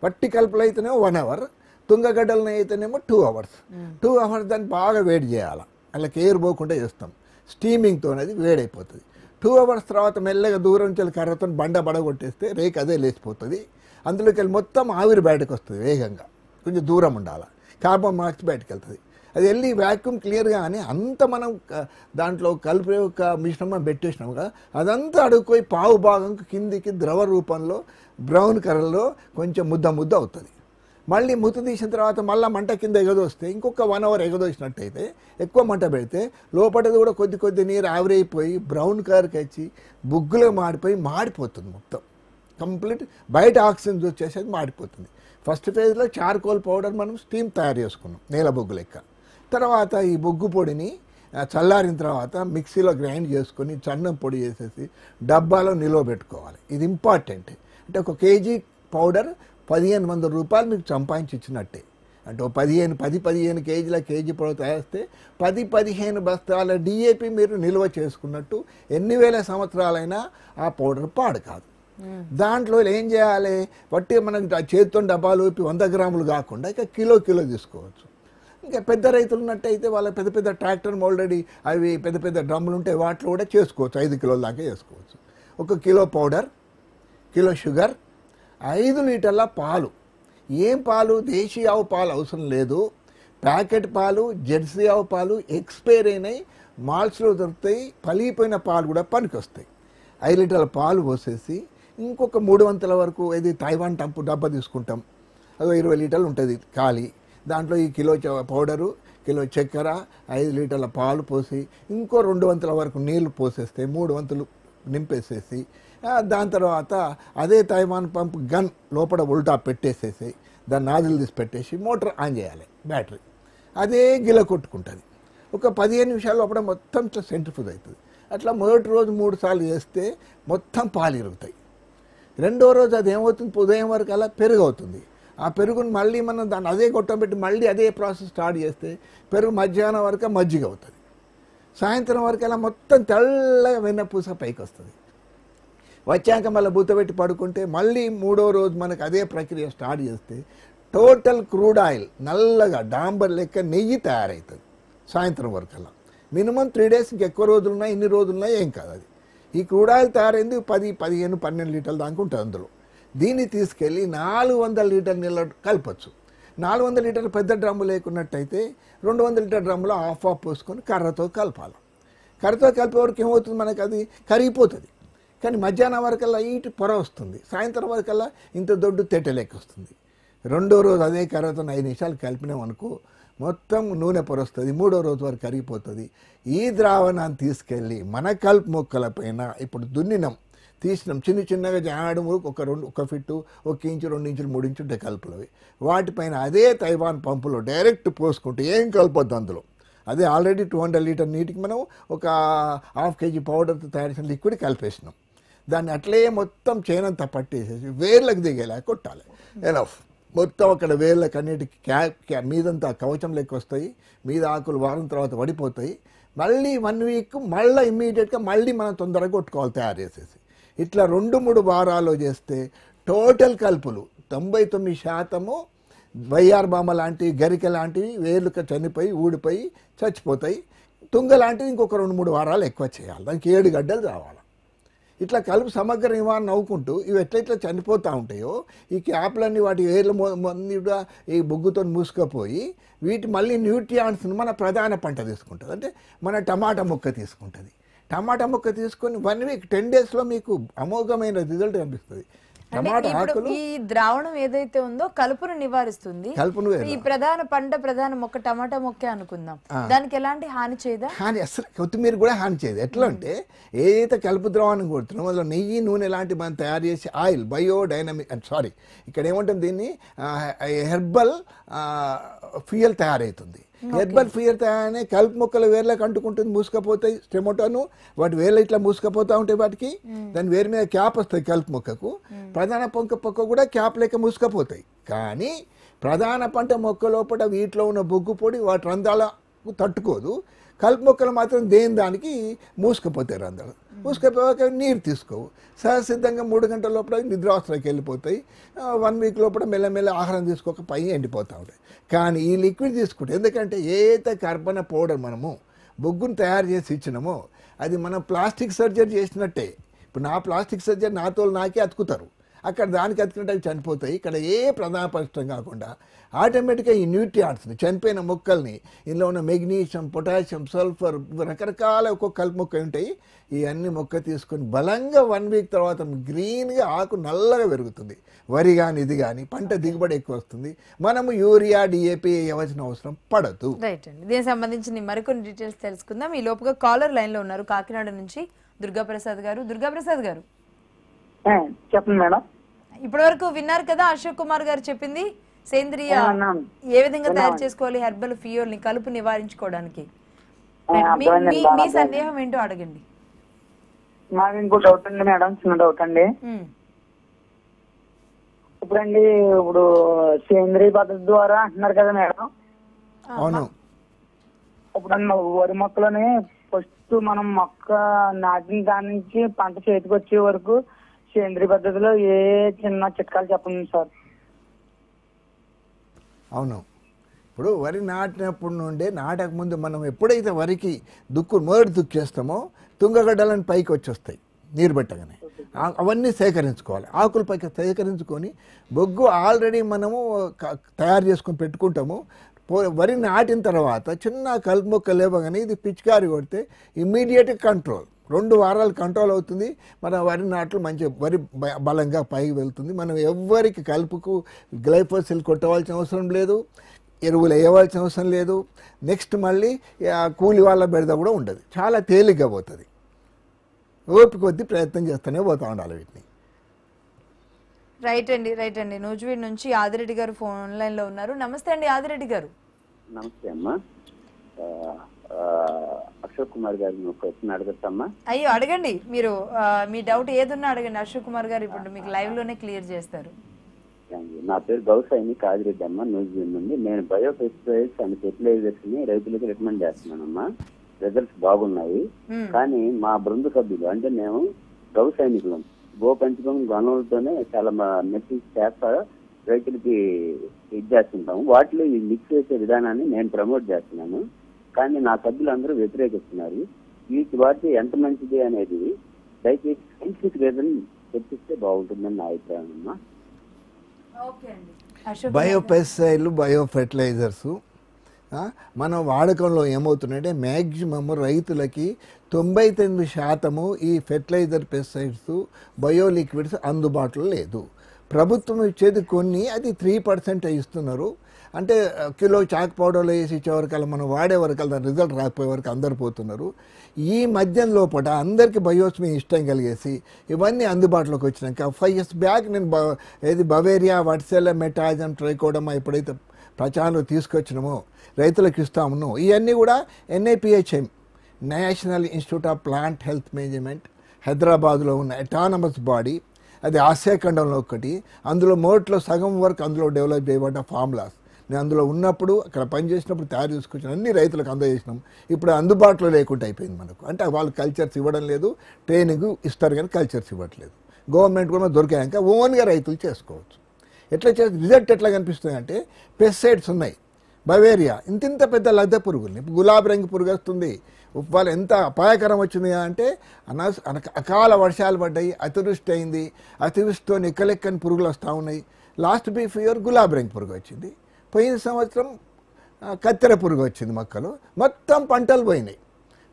పట్టి కలుపులు అయితేనేమో 1 అవర్, తుంగగడ్డలను అయితేనేమో 2 అవర్స్. 2 అవర్స్ దాన్ని బాగా వేడి చేయాలి. అలా కేర్ పోకుండా చేస్తాం. స్టీమింగ్తో అది వేడైపోతుంది. 2 అవర్స్ తర్వాత మెల్లగా దూరం నుంచి కర్రతో బండ బడగొట్టేస్తే రేకు అదే లేచిపోతుంది. అందులోకి వెళ్ళి మొత్తం ఆవిరి బయటకు వస్తుంది వేగంగా. కొంచెం దూరం ఉండాలి. కార్బన్ మార్క్స్ బయటకు వెళ్తుంది. అది వెళ్ళి వ్యాక్యూమ్ క్లియర్గా అని అంత మనం దాంట్లో కలిపే ఒక మిశ్రమం పెట్టేసినాం కదా, అదంతా అడుగుపోయి పావు భాగం కిందికి ద్రవ రూపంలో బ్రౌన్ కలర్లో కొంచెం ముద్ద అవుతుంది. మళ్ళీ ముద్ద తీసిన తర్వాత మళ్ళీ మంట కింద ఎగదోస్తే ఇంకొక 1 అవర్ ఎగదోసినట్టయితే ఎక్కువ మంట పెడితే లోపలది కూడా కొద్ది నీరు ఆవిరైపోయి బ్రౌన్ కలర్కి వచ్చి బుగ్గులో మాడిపోతుంది మొత్తం కంప్లీట్. బయట ఆక్సిజన్ వచ్చేసి మాడిపోతుంది. ఫస్ట్ ఫేజ్లో చార్కోల్ పౌడర్ మనం స్టీమ్ తయారు చేసుకున్నాం నేల బొగ్గు లెక్క. తర్వాత ఈ బొగ్గు పొడిని చల్లారిన తర్వాత మిక్సీలో గ్రైండ్ చేసుకొని చన్నం పొడి చేసేసి డబ్బాలో నిల్వ పెట్టుకోవాలి. ఇది ఇంపార్టెంట్. అంటే 1 కేజీ పౌడర్ 1500 రూపాయలు మీకు సంపాదించి ఇచ్చినట్టే. అంటే 10-15 కేజీల కేజీ పౌడర్ తయారిస్తే 10-15 బస్తాల డిఏపి మీరు నిల్వ చేసుకున్నట్టు. ఎన్ని వేల సంవత్సరాలైనా ఆ పౌడర్ పాడు కాదు. దాంట్లో ఏం చేయాలి? వట్టి మనకి చేతితో డబ్బాలు 100 గ్రాములు కాకుండా ఇక కిలో తీసుకోవచ్చు. ఇంకా పెద్ద రైతులు ఉన్నట్టయితే వాళ్ళ పెద్ద ట్రాక్టర్ ఆల్రెడీ అవి పెద్ద డ్రమ్ములు ఉంటాయి, వాటిలో కూడా చేసుకోవచ్చు. 5 కిలోల దాకా చేసుకోవచ్చు. 1 కిలో పౌడర్, కిలో షుగర్, 5 లీటర్ల పాలు. ఏం పాలు? దేశీ ఆవు పాలు అవసరం లేదు. ప్యాకెట్ పాలు, జెర్సీ ఆవు పాలు ఎక్స్పైర్ అయినాయి, మాల్స్లో దొరుకుతాయి. పలిగిపోయిన పాలు కూడా పనికి వస్తాయి. 5 లీటర్ల పాలు పోసేసి ఇంకొక 300 వరకు ఇది తైవాన్ డబ్బా తీసుకుంటాం. అది 20 లీటర్లు ఉంటుంది ఖాళీ. దాంట్లో ఈ కిలో పౌడరు, కిలో చక్కెర, 5 లీటర్ల పాలు పోసి ఇంకో 200 వరకు నీళ్లు పోసేస్తే 300 నింపేసేసి దాని తర్వాత అదే తైవాన్ పంప్ గన్ లోపల ఉల్టా పెట్టేసేసి దాన్ని నాజిల్ తీసి పెట్టేసి మోటార్ ఆన్ చేయాలి. బ్యాటరీ అదే గిల కొట్టుకుంటుంది. ఒక 15 నిమిషాల లోపల మొత్తం ఇట్లా సెంట్రిఫ్యూజ్ అవుతుంది. అట్లా మొదటి రోజు 3 సార్లు చేస్తే మొత్తం పాలు ఇరుగుతాయి. రెండో రోజు అది ఏమవుతుంది? ఉదయం వరకు అలా పెరుగు అవుతుంది. ఆ పెరుగుని మళ్ళీ మనం దాన్ని అదే గొట్టం పెట్టి మళ్ళీ అదే ప్రాసెస్ స్టార్ట్ చేస్తే పెరుగు మధ్యాహ్నం వరకు మజ్జిగ అవుతుంది. సాయంత్రం వరకు అలా మొత్తం తెల్లగా వెన్నపూస పైకి వస్తుంది. వచ్చాక మళ్ళీ బూతపెట్టి పడుకుంటే మళ్ళీ 3వ రోజు మనకు అదే ప్రక్రియ స్టార్ట్ చేస్తే టోటల్ క్రూడ్ ఆయిల్ నల్లగా డాంబర్ లెక్క నెయ్యి తయారవుతుంది సాయంత్రం వరకల్లా. మినిమం 3 days ఇంకెక్కువ రోజులున్నా ఇన్ని రోజులున్నా ఏం కాదు. అది ఈ క్రూడ్ ఆయిల్ తయారైంది 10, 15, 12 లీటర్ల దాకా ఉంటుంది అందులో. దీన్ని తీసుకెళ్ళి 400 లీటర్ నీళ్ళ కలపచ్చు. 400 లీటర్ల పెద్ద డ్రమ్ము లేకున్నట్టయితే 200 లీటర్ డ్రమ్ములో హాఫ్ పోసుకొని కర్రతో కలపాలి. కర్రతో కలిపే వరకు ఏమవుతుంది, మనకు అది కరిగిపోతుంది. కానీ మధ్యాహ్నం వరకల్లా ఈటి పొర వస్తుంది, సాయంత్రం వరకల్లా ఇంత దొడ్డు తెట్టెలెక్క వస్తుంది. 2వ రోజు అదే కర్రతో 5 నిమిషాలు కలిపినామనుకో మొత్తం నూనె పొర వస్తుంది. 3వ రోజు వరకు కరిగిపోతుంది. ఈ ద్రావణాన్ని తీసుకెళ్ళి మన కలుపు మొక్కల పైన ఇప్పుడు దున్నినం తీసినాం, చిన్నగా జాడము 1 ఫీటు 1 ఇంచు 2 ఇంచులు 3 ఇంచులు ఉంటాయి కలుపులవి. వాటిపైన అదే తైవాన్ పంపులో డైరెక్ట్ పోసుకుంటే ఏం కలపొద్దు అందులో. అదే ఆల్రెడీ 200 లీటర్ నీటికి మనం ఒక ½ kg పౌడర్తో తయారు చేసిన లిక్విడ్ కలిపేసినాం. దాన్ని అట్లే మొత్తం చేనంతా పట్టేసేసి వేర్లకు దిగేలా కొట్టాలి. ఎనఫ్ మొత్తం అక్కడ వేర్లకు అన్నిటికి మీదంతా కవచం లెక్క వస్తాయి, మీద ఆకులు వారం తర్వాత పడిపోతాయి. మళ్ళీ 1 వీక్ మళ్ళీ ఇమ్మీడియట్గా మళ్ళీ మనం తొందరగా కొట్టుకోవాలి తయారు చేసేసి. ఇట్లా 2-3 వారాలు చేస్తే టోటల్ కలుపులు 99% వయ్యార్ బామ లాంటివి గరిక లాంటివి వేర్లు చనిపోయి ఊడిపోయి చచ్చిపోతాయి. తుంగ లాంటివి ఇంకొక 2-3 వారాలు ఎక్కువ చేయాలి, దానికి 7 గడ్డలు రావాలి. ఇట్లా కలుపు సమగ్ర నివారణ నవ్వుకుంటూ ఇవి ఎట్లయిట్లా చనిపోతూ ఉంటాయో ఈ క్యాప్లన్నీ వాటి వేర్లు మందిగా ఈ బొగ్గుతో మూసుకుపోయి వీటి మళ్ళీ న్యూట్రియంట్స్ని మన ప్రధాన పంట తీసుకుంటుంది. అంటే మన టమాటా మొక్క తీసుకుంటుంది. టమాటా మొక్క తీసుకొని 1 వీక్ 10 daysలో మీకు అమోఘమైన రిజల్ట్ కనిపిస్తుంది. టమాటా ఆకులు ఈ ద్రావణం ఏదైతే ఉందో కలుపును నివారిస్తుంది. ఈ ప్రధాన మొక్క టమాటా మొక్కే అనుకుందాం, దానికి ఎలాంటి హాని చేయదా? హాని అసలు కొత్తిమీర కూడా హాని చేయదు. ఎట్లా అంటే ఏదైతే కలుపు ద్రావణం కొడుతున్నామో అందులో నెయ్యి నూనె లాంటి మనం తయారు చేసే ఆయిల్ ఇక్కడ ఏమంటుంది దీన్ని హెర్బల్ ఫ్యూయల్ తయారవుతుంది. హెర్బల్ ఫ్యూయల్ తయారనే కలుపు మొక్కల వేర్లకు అంటుకుంటుంది, మూసుకపోతాయి. టొమాటోను వాటి వేర్లు ఇట్లా మూసుకపోతూ ఉంటాయి. వాటికి దాని వేరు మీద క్యాప్ వస్తాయి. కలుపు మొక్కకు ప్రధాన మొక్క కూడా క్యాప్ లెక్క మూసుకపోతాయి. కానీ ప్రధాన పంట మొక్క లోపల వీటిలో ఉన్న బొగ్గు పొడి వాటి రంధ్రాలకు తట్టుకోదు. కలుపు మొక్కలు మాత్రం దేని దానికి మూసుకుపోతాయి. రంధ్రాలు మూసుకపోయాక నీరు తీసుకోవు. సహసిద్ధంగా 3 గంటల లోపల నిద్రావస్థలోకి వెళ్ళిపోతాయి. 1 వీక్ లోపల మెల్లమెల్ల ఆహారం తీసుకోక పై ఎండిపోతూ ఉంటాయి. కానీ ఈ లిక్విడ్ తీసుకుంటే ఎందుకంటే ఏదైతే కర్బన పౌడర్ మనము బొగ్గును తయారు చేసి ఇచ్చినామో అది మనం ప్లాస్టిక్ సర్జరీ చేసినట్టే. ఇప్పుడు నా ప్లాస్టిక్ సర్జరీ నాతో నాకే అతుకుతారు, అక్కడ దానికి అతికినట్టు అవి చనిపోతాయి. ఇక్కడ ఏ ప్రధాన పరిష్టం కాకుండా ఆటోమేటిక్గా ఈ న్యూట్రియంట్స్ని చనిపోయిన మొక్కల్ని ఇందులో ఉన్న మెగ్నీషియం పొటాషియం సల్ఫర్ రకరకాల ఒక్కొక్క కలుపు మొక్క ఉంటాయి. ఇవన్నీ మొక్క తీసుకొని బలంగా 1 వీక్ తర్వాత గ్రీన్గా ఆకు నల్లగా పెరుగుతుంది. వరి కానీ ఇది కానీ పంట దిగుబడి ఎక్కువ వస్తుంది. మనము యూరియా డిఏపి ఇవ్వాల్సిన అవసరం పడదు. రైట్ అండి, దీనికి సంబంధించి మరికొన్ని డీటెయిల్స్ తెలుసుకుందాం. ఈ లోపుగా కాలర్ లైన్లో ఉన్నారు కాకినాడ నుంచి దుర్గాప్రసాద్ గారు. దుర్గాప్రసాద్ గారు చెప్పండి మేడం. ఇప్పటి వరకు విన్నారు కదా అశోక్ కుమార్ గారు చెప్పింది, సేంద్రియ ఏ విధంగా తయారు చేసుకోవాలి హెర్బల్ ఫ్యూయల్ ని కలుపు నివారించుకోవడానికి. మీ సందేహం ఏంటో అడగండి. నాకు ఇంకో డౌట్ అండి మేడం, చిన్న డౌట్ అండి. ఇప్పుడు సేంద్రియ పద్ధతి ద్వారా అంటున్నారు కదా మేడం. అవును. ఇప్పుడు వరి మొక్కలని ఫస్ట్ మనం మొక్క నాటిన దాని నుంచి పంట చేతికి వచ్చే వరకు సేంద్రియ పద్ధతిలో ఏ చిన్న చిట్కాలు చెప్పండి సార్. అవును. ఇప్పుడు వరి నాటినప్పుడు నుండే నాటక ముందు మనం ఎప్పుడైతే వరికి మొదటి దుక్కేస్తామో తుంగగడ్డలను పైకి వచ్చేస్తాయి నీరు పెట్టగానే. అవన్నీ సేకరించుకోవాలి. ఆకులు పైకి సేకరించుకొని బొగ్గు ఆల్రెడీ మనము తయారు చేసుకొని పెట్టుకుంటాము. వరి నాటిన తర్వాత చిన్న కలుపు మొక్క లేవగానే ఇది పిచికారి కొడితే ఇమ్మీడియట్గా కంట్రోల్ 2 వారాలు కంట్రోల్ అవుతుంది. మన వరి నాట్లు మంచి వరి బలంగా పైకి వెళ్తుంది. మనం ఎవ్వరికి కలుపుకు గ్లైఫోసిల్ కొట్టవలసిన అవసరం లేదు, ఎరువులు వేయవలసిన అవసరం లేదు. నెక్స్ట్ మళ్ళీ కూలి వాళ్ళ బెడద కూడా ఉండదు, చాలా తేలిగ్గా పోతుంది. ఓపిక కొద్దీ ప్రయత్నం చేస్తూనే పోతూ ఉండాలి వీటిని. రైట్ అండి. నూజివీడ్ నుంచి ఆదిరెడ్డి గారు ఫోన్ లైన్ లో ఉన్నారు. నమస్తే అండి ఆదిరెడ్డి గారు. నమస్తే అమ్మా. అశోక్ కుమార్ గారిని ఒక క్వశ్చన్ అడగచ్చమ్మా? అయ్యో అడగండి, మీరు మీ డౌట్ ఏదున్నా అడగండి. అశోక్ కుమార్ గారు ఇప్పుడు మీకు లైవ్ లోనే క్లియర్ చేస్తారు. నా పేరు గౌసైని కాదిరెడ్డి అమ్మ, న్యూజిలాండ్ నుండి. నేను బయో పెస్టిసైడ్స్ అండ్ ఫెర్టిలైజర్స్ ని రైతులకు రికమెండ్ చేస్తున్నానమ్మా. రిజల్ట్స్ బాగున్నాయి. కానీ మా బృంద సభ్యులు అంటే మేము గౌ సైనికులం, గోపంచకం గనులతోనే చాలా మెషిన్స్ చేస్తా రైతులకి ఇది చేస్తుంటాము. వాటిలో ఈ మిక్స్ చేసే విధానాన్ని నేను ప్రమోట్ చేస్తున్నాను, కానీ నా సభ్యులందరూ వ్యతిరేకిస్తున్నారు. వీటి వాటి ఎంత మంచిది అనేది దయచేసి సైంటిఫిక్ రీజన్ చర్చిస్తే బాగుంటుందని నా అభిప్రాయం అమ్మా. బయో పెస్టిసైడ్లు, బయో ఫెర్టిలైజర్స్ మన వాడకంలో ఏమవుతున్నాయంటే మ్యాక్సిమమ్ రైతులకి 99% ఈ ఫెర్టిలైజర్, పెస్టిసైడ్స్, బయో లిక్విడ్స్ అందుబాటులో లేదు. ప్రభుత్వం ఇచ్చేది కొన్ని, అది 3% ఇస్తున్నారు. అంటే కిలో చాక్ పౌడర్లో వేసి ఇచ్చేవరకల్లా మనం వాడే వరకల్లా దాని రిజల్ట్ రాకపోయే వరకు అందరు పోతున్నారు. ఈ మధ్యం లోపల అందరికీ బయోస్ మీద ఇష్టం కలిగేసి ఇవన్నీ అందుబాటులోకి వచ్చినాక 5 years బ్యాక్ నేను బవేరియా, వర్టిసెల్లా, మెటాజన్, ట్రైకోడమా ఎప్పుడైతే ప్రచారంలో తీసుకొచ్చినామో రైతులకు ఇస్తాము, ఇవన్నీ కూడా NIPHM, national institute of plant health management, హైదరాబాద్లో ఉన్న అటానమస్ బాడీ, అది ఆసియా ఖండంలో ఒకటి. అందులో మొదట్లో సగం వరకు అందులో డెవలప్ చేయబడ్డ ఫార్ములాస్ నేను అందులో ఉన్నప్పుడు అక్కడ పనిచేసినప్పుడు తయారు చేసుకొచ్చిన అన్ని రైతులకు అందజేసినాం. ఇప్పుడు అందుబాటులో లేకుండా అయిపోయింది మనకు. అంటే వాళ్ళు కల్చర్స్ ఇవ్వడం లేదు, ట్రైనింగ్ ఇస్తారు కానీ కల్చర్స్ ఇవ్వట్లేదు. గవర్నమెంట్ కూడా దొరికాక ఓన్గా రైతులు చేసుకోవచ్చు. ఎట్లా రిజల్ట్ ఎట్లా కనిపిస్తుంది అంటే పెస్టిసైడ్స్ ఉన్నాయి. బవేరియా ఇంత పెద్ద లద్దె పురుగుల్ని, గులాబీ రంగు పురుగు వస్తుంది. వాళ్ళు ఎంత అపాయకరం వచ్చింది అంటే అకాల వర్షాలు పడ్డాయి, అతివృష్టి అయింది, అతివృష్టితో ఎక్కలెక్కని పురుగులు వస్తూ ఉన్నాయి. లాస్ట్ బీఫ్ ఇయర్ గులాబీ రంగు పురుగు వచ్చింది. పోయిన సంవత్సరం కత్తెర పురుగు వచ్చింది మొక్కలు. మొత్తం పంటలు పోయినాయి.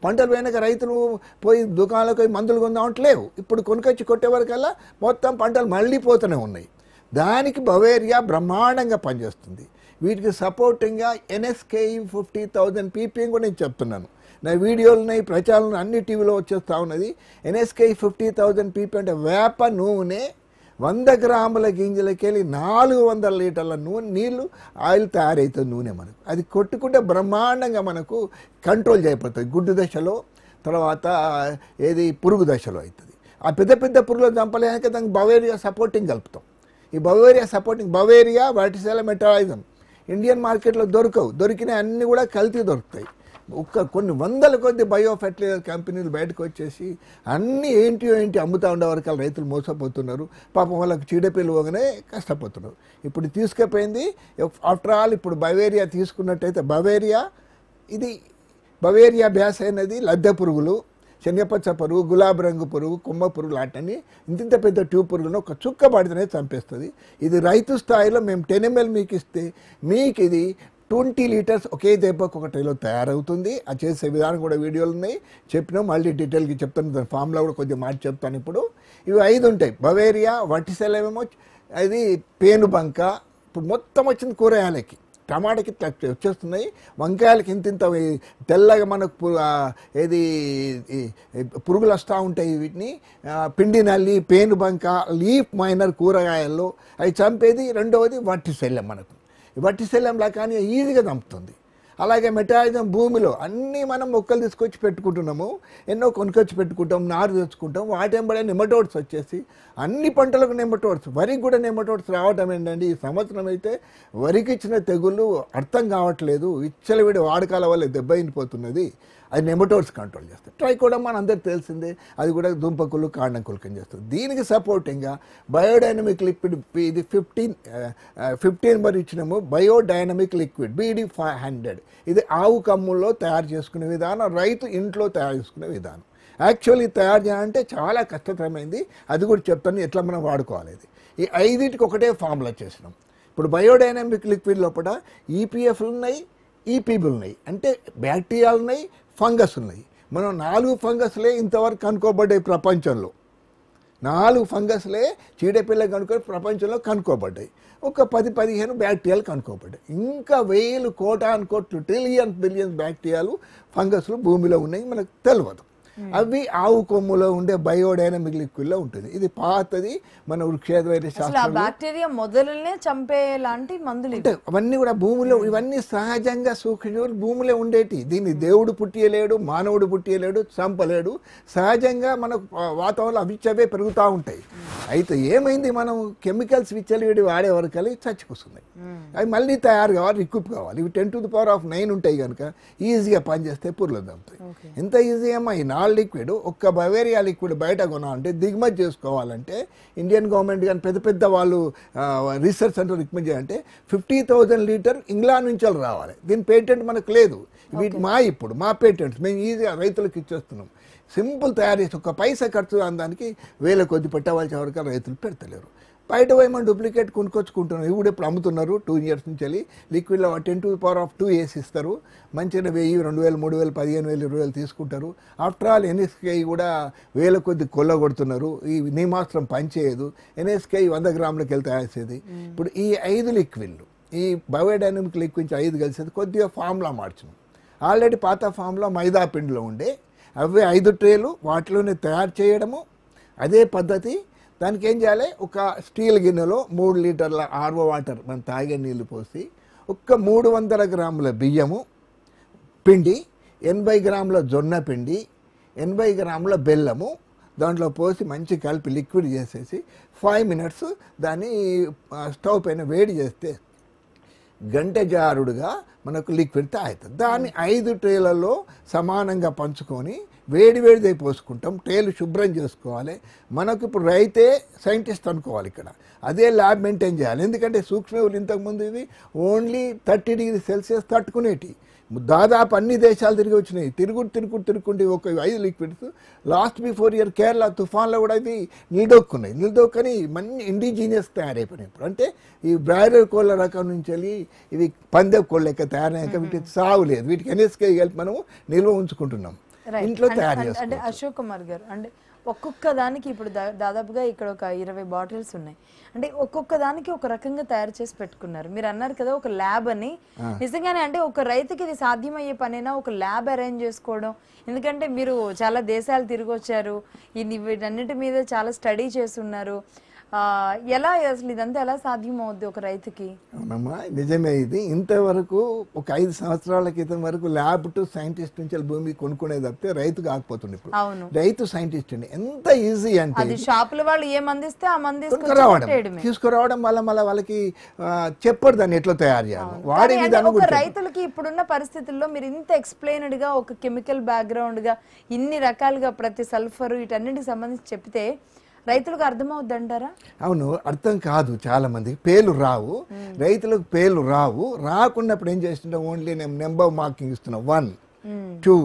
పంటలు పోయినాక రైతులు పోయి దుకాణాలకు పోయి మందులు కొందామంటే లేవు. ఇప్పుడు కొనుకొచ్చి కొట్టే వరకల్లా మొత్తం పంటలు మళ్ళీ పోతూనే ఉన్నాయి. దానికి బవేరియా బ్రహ్మాండంగా పనిచేస్తుంది. వీటికి సపోర్టింగ్గా NSKE 50,000 ppm కూడా నేను చెప్తున్నాను. నా వీడియోలు ఉన్నాయి, ప్రచారాలు అన్ని టీవీలో వచ్చేస్తూ ఉన్నది. NSKE 50,000 ppm అంటే వేప నూనె 100 గ్రాముల గింజలకి వెళ్ళి 400 లీటర్ల నీళ్ళు ఆయిల్ తయారవుతుంది నూనె మనకు. అది కొట్టుకుంటే బ్రహ్మాండంగా మనకు కంట్రోల్ చేయబడుతుంది. గుడ్డు దశలో, తర్వాత పురుగు దశలో అవుతుంది. ఆ పెద్ద పెద్ద పురుగులు చంపలేక దానికి బవేరియా సపోర్టింగ్ కలుపుతాం. ఈ Beauveria supporting, Beauveria, Verticillium, Metarhizium Indian మార్కెట్లో దొరకవు. దొరికిన అన్నీ కూడా కల్తీ దొరుకుతాయి. కొన్ని వందల కొద్ది బయో ఫెర్టిలైజర్ కంపెనీలు బయటకు వచ్చేసి అన్నీ ఏంటి అమ్ముతూ ఉండే వరకు రైతులు మోసపోతున్నారు. పాపం వాళ్ళకి చీడపీలు పోగానే కష్టపోతున్నారు. ఇప్పుడు తీసుకుపోయింది ఆఫ్టర్ ఆల్. ఇప్పుడు బవేరియా తీసుకున్నట్టయితే బవేరియా బ్యాస్ అయినది లద్దె పురుగులు, శనగపచ్చ పురుగు, గులాబీ రంగు పురుగు, కొమ్మ పురుగు లాంటిని ఇంత పెద్ద ట్యూబ్ పురుగులను ఒక చుక్క పడితేనే చంపేస్తుంది. ఇది రైతు స్థాయిలో మేము 10 ml మీకు ఇస్తే మీకు ఇది 20 లీటర్స్ ఒకే దెబ్బకు ఒక ట్రైలో తయారవుతుంది. ఆ చేసే విధానం కూడా వీడియోలు ఉన్నాయి, చెప్పినాం. మళ్ళీ డీటెయిల్గా చెప్తాను. దాని ఫామ్లో కూడా కొంచెం మాట చెప్తాను. ఇప్పుడు ఇవి 5 ఉంటాయి. బవేరియా, వర్టిసెల్లా ఏమో అది పేనుబంక. ఇప్పుడు మొత్తం వచ్చింది కూరగాయలకి, టమాటాకి వచ్చేస్తున్నాయి. వంకాయలకి ఇంత తెల్లగా మనకు పురుగులు వస్తూ ఉంటాయి. వీటిని పిండి నల్లి, పేనుబంక, లీఫ్ మైనర్ కూరగాయల్లో అవి చంపేది. రెండవది వర్టిసెల్లా. మనకు వర్టిసెల్లంలా కానీ ఈజీగా చంపుతుంది. అలాగే మెటాజన్ భూమిలో అన్నీ మనం మొక్కలు తీసుకొచ్చి పెట్టుకుంటున్నాము, ఎన్నో కొనుకొచ్చి పెట్టుకుంటాం, నారు తెచ్చుకుంటాం. వాటెంబడే నెమటోడ్స్ వచ్చేసి అన్ని పంటలకు నెమటోడ్స్, వరికి కూడా నెమటోడ్స్ రావటం ఏంటండి. ఈ సంవత్సరం అయితే వరికి ఇచ్చిన తెగుళ్ళు అర్థం కావట్లేదు. విచ్చలవిడి వాడకాల వల్ల దెబ్బయిపోతున్నది. అది నెమటోడ్స్ కంట్రోల్ చేస్తుంది. ట్రైకోడర్మా మన అందరికి తెలిసిందే, అది కూడా దుంపకులు, కాండం కులకం చేస్తుంది. దీనికి సపోర్టింగ్గా బయోడైనమిక్ లిక్విడ్, ఇది 15 మరి ఇచ్చినాము. బయోడైనమిక్ లిక్విడ్ BD500, ఇది ఆవు కమ్ముల్లో తయారు చేసుకునే విధానం, రైతు ఇంట్లో తయారు చేసుకునే విధానం. యాక్చువల్లీ తయారు చేయాలంటే చాలా కష్టతరమైంది. అది కూడా చెప్తాను ఎట్లా మనం వాడుకోవాలి. ఈ 5టికి ఒకటే ఫార్ములా చేసినాం. ఇప్పుడు బయోడైనమిక్ లిక్విడ్ లోపల EPFలు ఉన్నాయి, EPBలు ఉన్నాయి. అంటే బ్యాక్టీరియాలు ఉన్నాయి, ఫంగస్ ఉన్నాయి. మనం 4 ఫంగస్లే ఇంతవరకు కనుక్కోబడ్డాయి ప్రపంచంలో. 4 ఫంగస్లే చీడపిల్ల కనుక్కొని ప్రపంచంలో కనుక్కోబడ్డాయి. ఒక 10-15 బ్యాక్టీరియాలు కనుక్కోబడ్డాయి. ఇంకా 1000 కోటాను కోట్లు, ట్రిలియన్స్, బిలియన్స్ బ్యాక్టీరియాలు, ఫంగస్లు భూమిలో ఉన్నాయి, మనకు తెలియదు. అవి ఆవు కొమ్ములో ఉండే బయోడైనమిక్ లిక్విడ్లో ఉంటుంది. ఇది పాతది, మన వృక్ష వైద్య శాస్త్రం. బ్యాక్టీరియా మొదలనే చంపేలాంటి మందులు అంటే అవన్నీ కూడా భూమిలో, ఇవన్నీ సహజంగా సూక్ష్మజీవులు భూమిలో ఉండేటి. దీన్ని దేవుడు పుట్టియలేడు, మానవుడు పుట్టియలేడు, చంపలేడు. సహజంగా మనకు వాతావరణంలో అవిచ్చవే పెరుగుతూ ఉంటాయి. అయితే ఏమైంది, మనం కెమికల్స్ విచ్చలవిడి వాడే వరకు చచ్చిపోతున్నాయి. అవి మళ్ళీ తయారు కావాలి, రిక్యూప్ కావాలి. ఇవి 10⁹ ఉంటాయి కనుక ఈజీగా పనిచేస్తే పుర్లు దమ్ముతాయి. ఎంత ఈజీ అమ్మా. ఈ 4 వాళ్ళ లిక్విడ్ ఒక్క బవేరియా లిక్విడ్ బయట కొనాలంటే దిగుమతి చేసుకోవాలంటే ఇండియన్ గవర్నమెంట్ కానీ పెద్ద పెద్ద వాళ్ళు రీసెర్చ్ సెంటర్ రికమెండ్ చేయాలంటే 50,000 లీటర్ ఇంగ్లాండ్ నుంచి రావాలి. దీని పేటెంట్ మనకు లేదు. వీటి ఇప్పుడు మా పేటెంట్స్ మేము ఈజీగా రైతులకు ఇచ్చేస్తున్నాం. సింపుల్ తయారు చేసి ఒక పైసా ఖర్చు దానికి వేల కొద్ది పెట్టవలసిన వరకు రైతులు పెడతలేరు. బయట పోయి మనం డూప్లికేట్ కొనుక్కొచ్చుకుంటున్నాం. ఇవి కూడా ఇప్పుడు అమ్ముతున్నారు 2 years నుంచి వెళ్ళి లిక్విడ్లో 10⁻² వేసి ఇస్తారు. మంచిగా 1000, 2000, 3000, 15,000, 20,000 తీసుకుంటారు. ఆఫ్టర్ ఆల్ ఎన్ఎస్కే కూడా వేల కొద్ది కొల్లగొడుతున్నారు. ఈ నియమాస్త్రం పనిచేయదు. ఎన్ఎస్కే 100 గ్రాములకు వెళ్ళి తయారు చేసేది. ఇప్పుడు ఈ 5 లిక్విడ్లు ఈ బయోడైనమిక్ లిక్విడ్ 5 కలిసేది కొద్దిగా ఫార్ములా మార్చినాం. ఆల్రెడీ పాత ఫామ్లో మైదా పిండిలో ఉండే అవి 5 ట్రేలు వాటిలోనే తయారు చేయడము అదే పద్ధతి. దానికి ఏం చేయాలి, ఒక స్టీల్ గిన్నెలో 3 లీటర్ల ఆర్వో వాటర్ మనం తాగే నీళ్ళు పోసి ఒక్క 300 గ్రాముల బియ్యము పిండి, 80 గ్రాముల జొన్న పిండి, 80 గ్రాముల బెల్లము దాంట్లో పోసి మంచి కలిపి లిక్విడ్ చేసేసి 5 minutes దాన్ని స్టవ్ పైన వేడి చేస్తే గంట జారుడుగా మనకు లిక్విడ్ తయారవుతుంది. దాన్ని 5 ట్రేలలో సమానంగా పంచుకొని వేడివేడిదే పోసుకుంటాం. ట్రేలు శుభ్రం చేసుకోవాలి. మనకు ఇప్పుడు రైతే సైంటిస్ట్ అనుకోవాలి. ఇక్కడ అదే ల్యాబ్ మెయింటైన్ చేయాలి. ఎందుకంటే సూక్ష్మజీవులు ఇంతకుముందు ఇవి ఓన్లీ 30 degrees Celsius తట్టుకునేటి. దాదాపు అన్ని దేశాలు తిరిగి వచ్చినాయి. తిరుగుండి ఒక 5 liquids last before year Kerala తుఫాన్లో కూడా ఇవి నిలదొక్కని మంచి ఇండిజీనియస్ తయారైపోయినాయి. ఇప్పుడు అంటే ఈ బ్రాయిలర్ కోళ్ళ రకం నుంచి వెళ్ళి ఇవి పందెం కోళ్ళ లెక్క తయారయ్యాక వీటికి సాగు లేదు. వీటికి ఎన్ఎస్కే కలిపి మనము నిల్వ ఉంచుకుంటున్నాం, ఇంట్లో తయారు చేస్తాం. అంటే అశోక్ కుమార్ గారు, అంటే ఒక్కొక్క దానికి ఇప్పుడు దాదాపుగా ఇక్కడ ఒక 20 బాటిల్స్ ఉన్నాయి. అంటే ఒక్కొక్క దానికి ఒక రకంగా తయారు చేసి పెట్టుకున్నారు. మీరు అన్నారు కదా ఒక ల్యాబ్ అని. నిజంగానే అంటే ఒక రైతుకి ఇది సాధ్యమయ్యే పనేనా ఒక ల్యాబ్ అరేంజ్ చేసుకోవడం? ఎందుకంటే మీరు చాలా దేశాలు తిరిగి వచ్చారు, వీటన్నిటి మీద చాలా స్టడీ చేస్తున్నారు. ఎలా అసలు ఇదంతా ఎలా సాధ్యం అవుద్ది ఒక రైతుకి? అవునమ్మా, నిజమే. ఇది ఇంతవరకు ఒక 5 సంవత్సరాల క్రితం వరకు ల్యాబ్ టు సైంటిస్ట్ నుంచి భూమి కొనుక్కునేది తప్పితే రైతు కాకపోతుంది. ఇప్పుడు రైతు సైంటిస్ట్ అండి. ఎంత ఈజీ అంటే షాపుల వాళ్ళు ఏమందిస్తే ఆ మంది తీసుకురావడం వల్ల మళ్ళీ వాళ్ళకి చెప్పరు దాన్ని ఎట్లా తయారు చేయాలి. వాడే విధానం ఒక రైతులకి ఇప్పుడున్న పరిస్థితుల్లో మీరు ఇంత ఎక్స్ప్లెయిన్డ్ గా ఒక కెమికల్ బ్యాక్గ్రౌండ్ గా ఇన్ని రకాలుగా ప్రతి సల్ఫర్ వీటన్నిటికి సంబంధించి చెప్తే రైతులకు అర్థమవుద్దంటారా? అవును, అర్థం కాదు. చాలా మందికి పేర్లు రావు, రైతులకు పేర్లు రాకున్నప్పుడు ఏం చేస్తుంటే ఓన్లీ నేను నెంబర్ మార్కింగ్ ఇస్తున్నా 1, 2,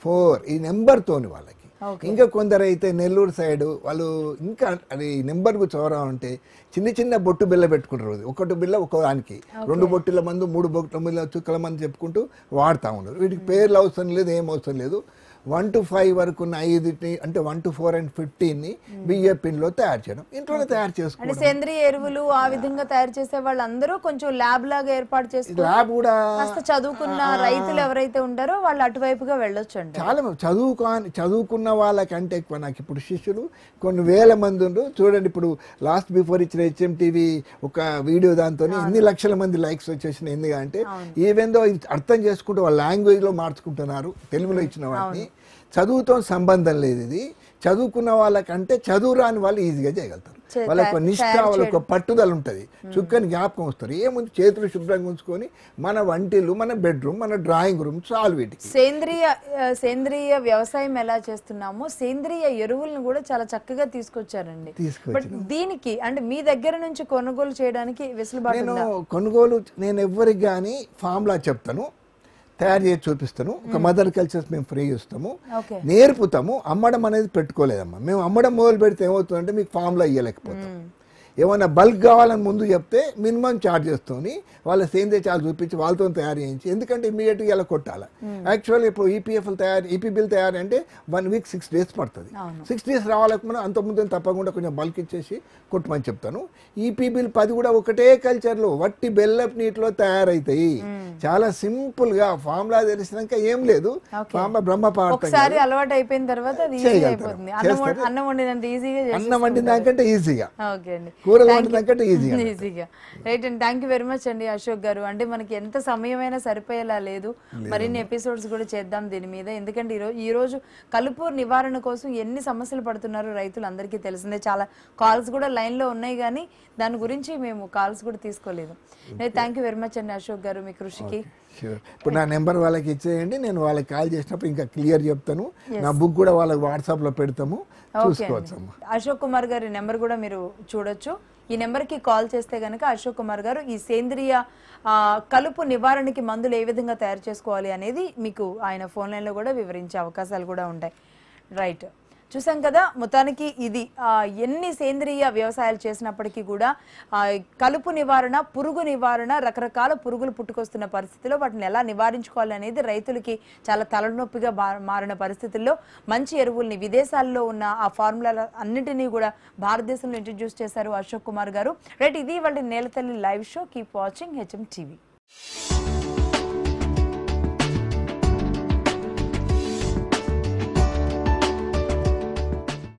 4 ఈ నెంబర్తోని వాళ్ళకి. ఇంకా కొందరు అయితే నెల్లూరు సైడ్ వాళ్ళు ఇంకా అది నెంబర్కు చోరా ఉంటే చిన్న బొట్టు బిల్ల పెట్టుకుంటారు. 1 బిల్ల ఒకదానికి 2 బొట్టుల మందు 3 బొట్టుల చుక్కల మంది చెప్పుకుంటూ వాడుతూ ఉన్నారు. వీటికి పేర్లు అవసరం లేదు, ఏం అవసరం లేదు. 1 to 5 వరకు ఉన్న 5 అంటే 1 to 4 and 15 బియ్య పిండిలో తయారు చేయడం, ఇంట్లోనే తయారు చేసుకోవడం. సేంద్రియ ఎరువులు ఆ విధంగా తయారు చేసే వాళ్ళందరూ కొంచెం ల్యాబ్ లాగా ఏర్పాటు చేస్తారు. ల్యాబ్ కూడా చదువుకున్న రైతులు ఎవరైతే ఉంటారో వాళ్ళు అటువైపుగా వెళ్ళొచ్చు అండి. చాలా చదువుకున్న వాళ్ళకంటే ఎక్కువ నాకు ఇప్పుడు శిష్యులు కొన్ని వేల మంది ఉన్నారు. చూడండి, ఇప్పుడు లాస్ట్ బిఫోర్ ఇచ్చిన HMTV ఒక వీడియో దాంతో ఎన్ని లక్షల మంది లైక్స్ వచ్చేసినాయి. ఎందుకంటే ఈవెందో అర్థం చేసుకుంటూ వాళ్ళ లాంగ్వేజ్ లో మార్చుకుంటున్నారు. తెలుగులో ఇచ్చిన వాటిని చదువుతో సంబంధం లేదు. ఇది చదువుకున్న వాళ్ళకంటే చదువు రాని వాళ్ళు ఈజీగా చేయగలుగుతారు. వాళ్ళకు నిష్ఠ, వాళ్ళకు పట్టుదల ఉంటుంది. చుక్కని జ్ఞాపకం వస్తారు. ఏముంది, చేతులు శుభ్రంగా ఉంచుకొని మన వంటిల్లు, మన బెడ్రూమ్, మన డ్రాయింగ్ రూమ్ చాలు. వీటికి సేంద్రియ వ్యవసాయం ఎలా చేస్తున్నామో సేంద్రియ ఎరువులను కూడా చాలా చక్కగా తీసుకొచ్చారండి. బట్ దీనికి అంటే మీ దగ్గర నుంచి కొనుగోలు చేయడానికి వెసులుబాటు కొనుగోలు నేను ఎవరికి కానీ ఫార్ములా చెప్తాను, తయారు చేసి చూపిస్తాను. ఒక మదర్ కల్చర్స్ మేము ఫ్రీ ఇస్తాము, నేర్పుతాము. అమ్మడం అనేది పెట్టుకోలేదమ్మా. మేము అమ్మడం మొదలు పెడితే ఏమవుతుందంటే మీకు ఫార్ములా ఇవ్వలేకపోతాం. ఏమైనా బల్క్ కావాలని ముందు చెప్తే మినిమం ఛార్జ్ చేస్తుంది. వాళ్ళ సేంద్రియ చార్జ్ చూపించి వాళ్ళతో తయారు చేయించి, ఎందుకంటే ఇమీడియట్గా ఇలా కొట్టాలి. యాక్చువల్లీ ఇప్పుడు ఈపీ బిల్ తయారు అంటే 1 week 6 days పడుతుంది. 6 days రావాలకు మనం అంత ముందు తప్పకుండా కొంచెం బల్క్ ఇచ్చేసి కొట్టమని చెప్తాను. ఈపీ బిల్ 10 కూడా ఒకటే కల్చర్లో వట్టి బెల్లపు నీటిలో తయారైతాయి. చాలా సింపుల్ గా ఫార్ములా తెలిసినాక ఏం లేదు. ఫార్ములా ఒకసారి అలవాటు అయిపోయిన తర్వాత అన్నం వండినాకంటే ఈజీగా, కూరలు వండినాకంటే ఈజీగా. రైట్ అండి, థ్యాంక్ యూ వెరీ మచ్ అండి అశోక్ గారు. అంటే మనకి ఎంత సమయమైనా సరిపోయేలా లేదు. మరిన్ని ఎపిసోడ్స్ కూడా చేద్దాం దీని మీద. ఎందుకంటే ఈ రోజు కలుపు నివారణ కోసం ఎన్ని సమస్యలు పడుతున్నారో రైతులు అందరికీ తెలిసిందే. చాలా కాల్స్ కూడా లైన్ లో ఉన్నాయి, కానీ దాని గురించి మేము కాల్స్ కూడా తీసుకోలేదు. థ్యాంక్ యూ వెరీ మచ్ అండి అశోక్ గారు, మీ కృషికి. Sure. ఇప్పుడు నా నెంబర్ వాళ్ళకి ఇచ్చేయండి, నేను వాళ్ళకి కాల్ చేసినప్పుడు ఇంకా క్లియర్ చెప్తాను. నా బుక్ కూడా వాళ్ళకి వాట్సాప్లో పెడతాము, చూసుకోవచ్చమ్మా. అశోక్ కుమార్ గారి నెంబర్ కూడా మీరు చూడొచ్చు. ఈ నెంబర్కి కాల్ చేస్తే కనుక అశోక్ కుమార్ గారు ఈ సేంద్రియ కలుపు నివారణకి మందులు ఏ విధంగా తయారు చేసుకోవాలి అనేది మీకు ఆయన ఫోన్ లైన్లో కూడా వివరించే అవకాశాలు కూడా ఉంటాయి. రైట్, చూసాం కదా. మొత్తానికి ఇది ఎన్ని సేంద్రియ వ్యవసాయాలు చేసినప్పటికీ కూడా కలుపు నివారణ, పురుగు నివారణ, రకరకాల పురుగులు పుట్టుకొస్తున్న పరిస్థితిలో వాటిని ఎలా నివారించుకోవాలి అనేది రైతులకి చాలా తలనొప్పిగా మారిన పరిస్థితుల్లో మంచి ఎరువుల్ని విదేశాల్లో ఉన్న ఆ ఫార్ములా అన్నింటినీ కూడా భారతదేశంలో ఇంట్రడ్యూస్ చేశారు అశోక్ కుమార్ గారు. రైట్, ఇది వాళ్ళ నేలతల్లి live show. Keep watching HM TV.